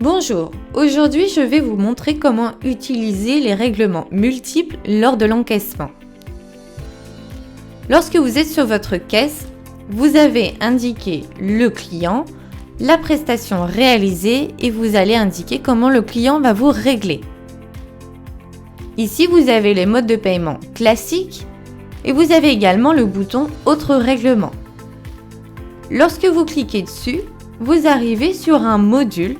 Bonjour, aujourd'hui je vais vous montrer comment utiliser les règlements multiples lors de l'encaissement. Lorsque vous êtes sur votre caisse, vous avez indiqué le client, la prestation réalisée et vous allez indiquer comment le client va vous régler. Ici, vous avez les modes de paiement classiques et vous avez également le bouton « Autres règlements ». Lorsque vous cliquez dessus, vous arrivez sur un module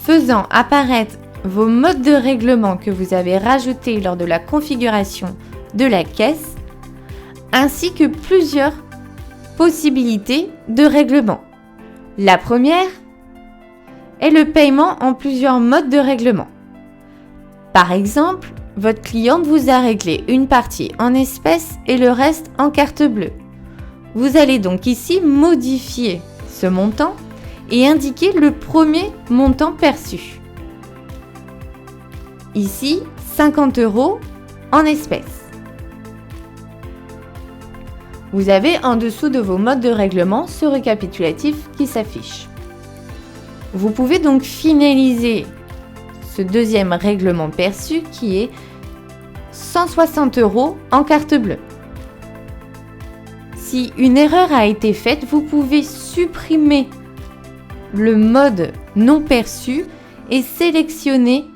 faisant apparaître vos modes de règlement que vous avez rajoutés lors de la configuration de la caisse, ainsi que plusieurs possibilités de règlement. La première est le paiement en plusieurs modes de règlement. Par exemple, votre cliente vous a réglé une partie en espèces et le reste en carte bleue. Vous allez donc ici modifier ce montant et indiquer le premier montant perçu. Ici, 50 € en espèces. Vous avez en dessous de vos modes de règlement ce récapitulatif qui s'affiche. Vous pouvez donc finaliser ce deuxième règlement perçu qui est 160 € en carte bleue. Si une erreur a été faite, vous pouvez supprimer le mode non perçu et sélectionner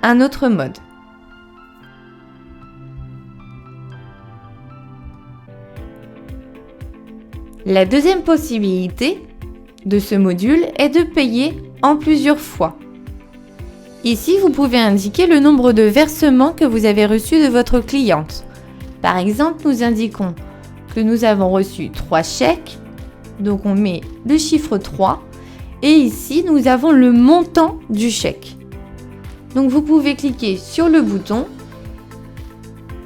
un autre mode. La deuxième possibilité de ce module est de payer en plusieurs fois. Ici, vous pouvez indiquer le nombre de versements que vous avez reçus de votre cliente. Par exemple, nous indiquons que nous avons reçu 3 chèques, donc on met le chiffre 3. Et ici, nous avons le montant du chèque. Donc, vous pouvez cliquer sur le bouton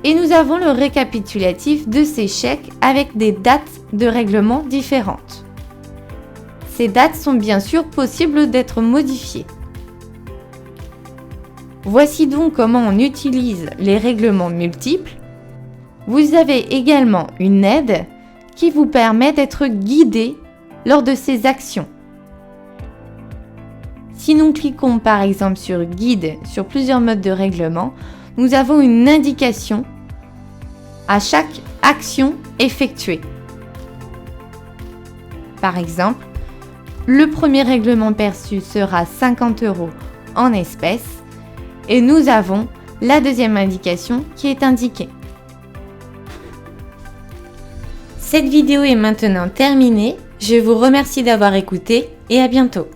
et nous avons le récapitulatif de ces chèques avec des dates de règlement différentes. Ces dates sont bien sûr possibles d'être modifiées. Voici donc comment on utilise les règlements multiples. Vous avez également une aide qui vous permet d'être guidé lors de ces actions. Si nous cliquons par exemple sur Guide sur plusieurs modes de règlement, nous avons une indication à chaque action effectuée. Par exemple, le premier règlement perçu sera 50 € en espèces et nous avons la deuxième indication qui est indiquée. Cette vidéo est maintenant terminée. Je vous remercie d'avoir écouté et à bientôt.